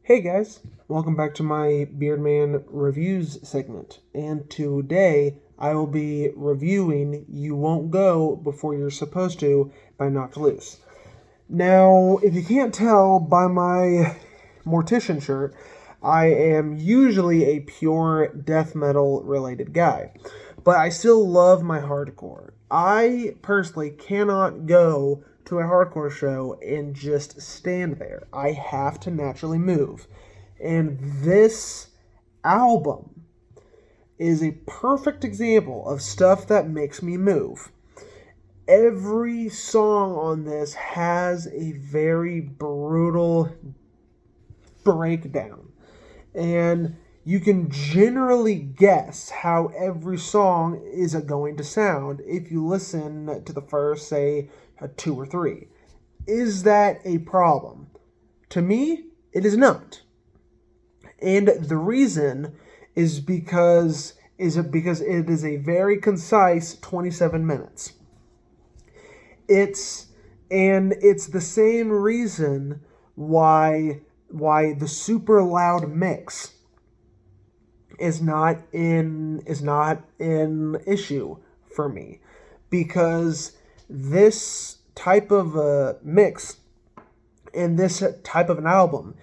Hey guys, welcome back to my Beardman Reviews segment. And today I will be reviewing You Won't Go Before You're Supposed to by Knocked Loose. Now, if you can't tell by my Mortician shirt, I am usually a pure death metal related guy, but I still love my hardcore. I personally cannot go to a hardcore show and just stand there. I have to naturally move. And this album is a perfect example of stuff that makes me move. Every song on this has a very brutal breakdown. And you can generally guess how every song is going to sound if you listen to the first, say, two or three. Is that a problem? To me, it is not. And the reason is because it is a very concise 27 minutes. It's the same reason why the super loud mix is not in issue for me, because this type of a mix and this type of an album,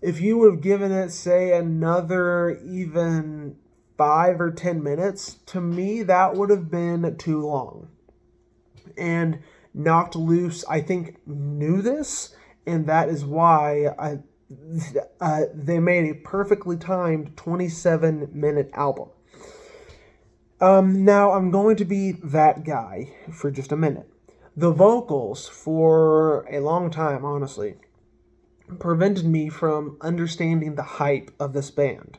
if you would have given it, say, another even 5 or 10 minutes, to me that would have been too long. And Knocked Loose, I think, knew this, and that is why they made a perfectly timed 27-minute album. Now, I'm going to be that guy for just a minute. The vocals, for a long time, honestly, prevented me from understanding the hype of this band.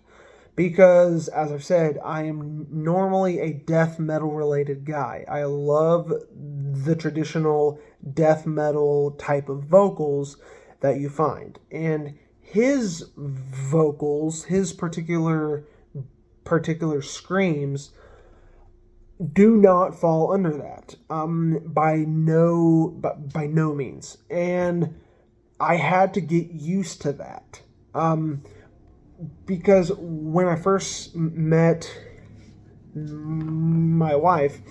Because, as I've said, I am normally a death metal related guy. I love the traditional death metal type of vocals that you find. And his vocals, his particular screams, do not fall under that. By no means. And I had to get used to that. Because when I first met my wife,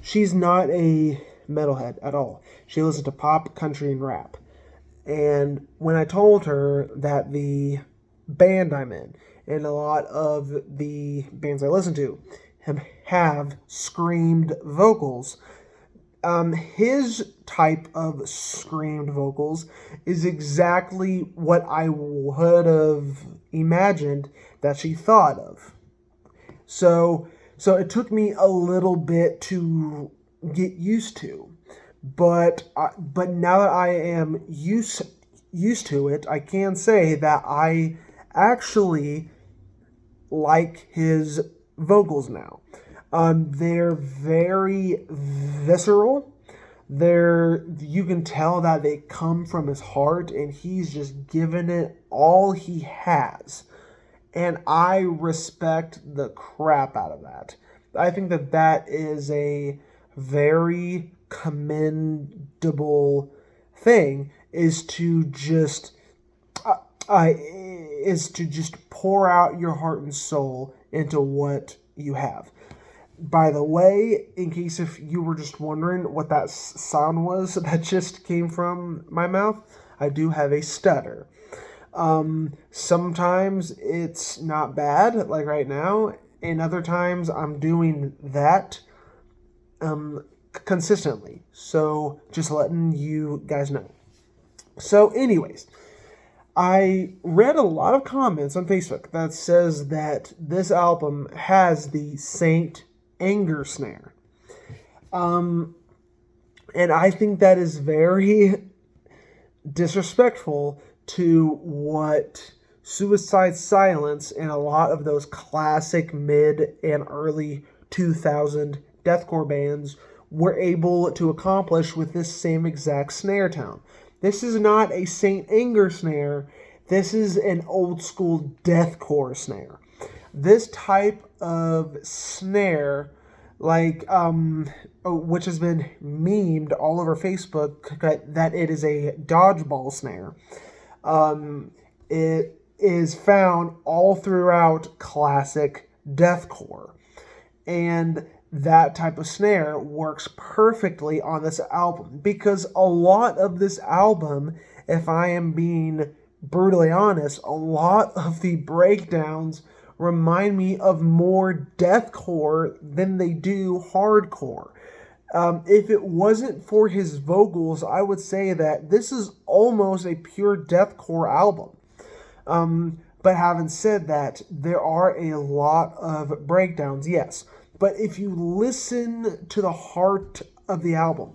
she's not a metalhead at all. She listens to pop, country, and rap. And when I told her that the band I'm in and a lot of the bands I listen to have screamed vocals, his type of screamed vocals is exactly what I would have imagined that she thought of. So it took me a little bit to get used to, but now that I am used to it, I can say that I actually like his vocals now. They're very visceral. You can tell that they come from his heart, and he's just given it all he has. And I respect the crap out of that. I think that is a very commendable thing, is to just pour out your heart and soul into what you have. By the way, in case if you were just wondering what that sound was that just came from my mouth, I do have a stutter. Sometimes it's not bad, like right now, and other times I'm doing that consistently. So just letting you guys know. So, anyways, I read a lot of comments on Facebook that says that this album has the Saint Anger snare. And I think that is very disrespectful to what Suicide Silence and a lot of those classic mid and early 2000 deathcore bands were able to accomplish with this same exact snare tone. This is not a Saint Anger snare. This is an old school deathcore snare. This type of snare, which has been memed all over Facebook, that it is a dodgeball snare. It is found all throughout classic deathcore. And that type of snare works perfectly on this album because a lot of this album, if I am being brutally honest, a lot of the breakdowns remind me of more deathcore than they do hardcore. If it wasn't for his vocals, I would say that this is almost a pure deathcore album. But having said that, there are a lot of breakdowns, yes. But if you listen to the heart of the album,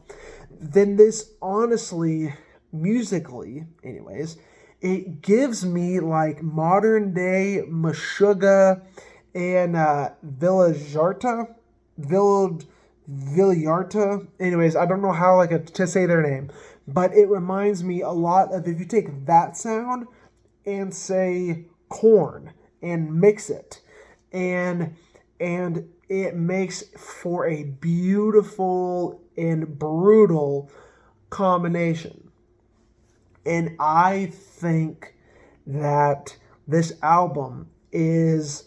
then this honestly, musically, anyways, it gives me like modern day Meshuggah and Villarta. Anyways, I don't know how to say their name, but it reminds me a lot of if you take that sound and say Korn and mix it, and it makes for a beautiful and brutal combination. And I think that this album is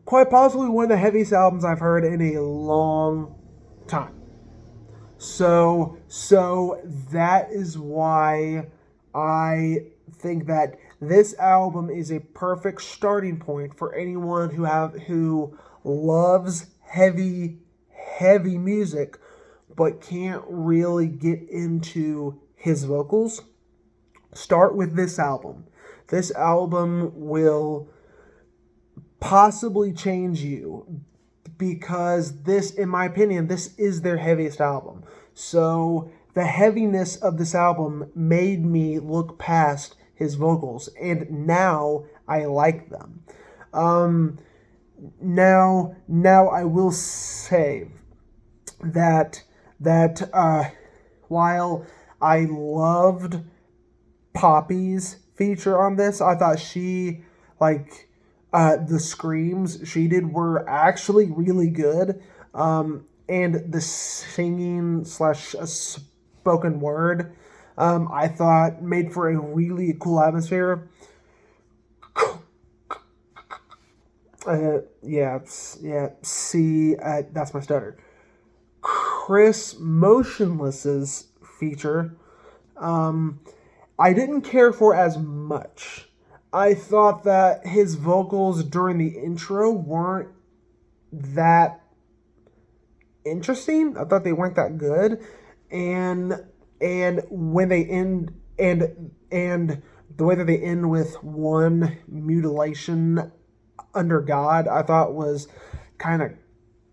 quite possibly one of the heaviest albums I've heard in a long time. So that is why I think that this album is a perfect starting point for anyone who loves heavy music but can't really get into his vocals. Start with this album. This album will possibly change you because this, in my opinion, this is their heaviest album. So the heaviness of this album made me look past his vocals, and now I like them. Now I will say that while I loved Poppy's feature on this, I thought she the screams she did were actually really good. And the singing / spoken word, I thought made for a really cool atmosphere. That's my stutter. Chris Motionless's feature, I didn't care for as much. I thought that his vocals during the intro weren't that interesting. I thought they weren't that good, and when they end and the way that they end with one mutilation under God, I thought was kind of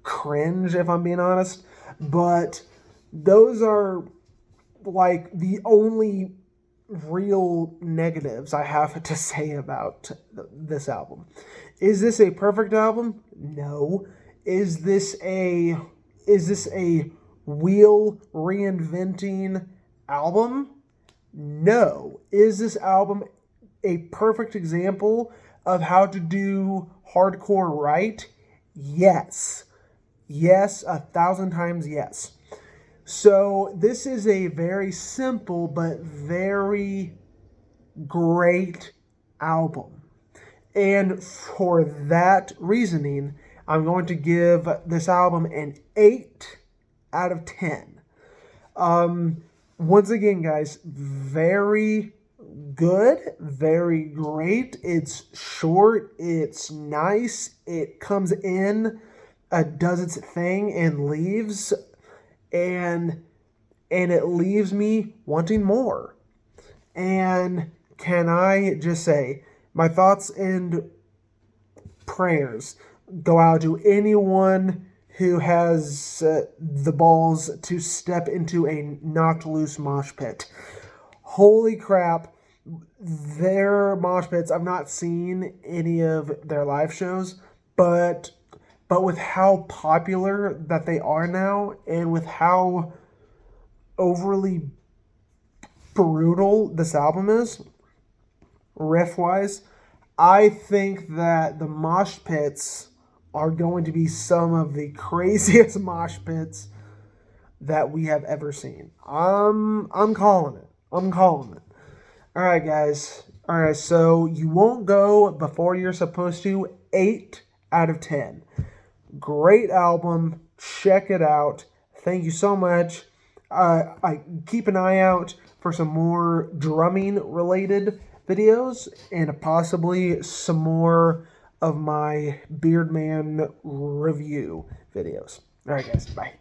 cringe, if I'm being honest. But those are like the only real negatives I have to say about this album. Is this a perfect album? No. Is this a wheel reinventing album? No. Is this album a perfect example of how to do hardcore right? Yes. Yes, 1,000 times yes. So this is a very simple but very great album. And for that reasoning, I'm going to give this album an 8 out of 10. Once again, guys, very good, very great. It's short, it's nice, it comes in, does its thing, and leaves, and it leaves me wanting more. And can I just say, my thoughts and prayers go out to anyone who has the balls to step into a knocked loose mosh pit. Holy crap, their mosh pits, I've not seen any of their live shows, but with how popular that they are now, and with how overly brutal this album is, riff-wise, I think that the mosh pits are going to be some of the craziest mosh pits that we have ever seen. I'm calling it. All right, guys. All right, so you won't go before you're supposed to. 8 out of 10. Great album. Check it out. Thank you so much. I keep an eye out for some more drumming related videos and possibly some more of my Beardman review videos. All right, guys. Bye.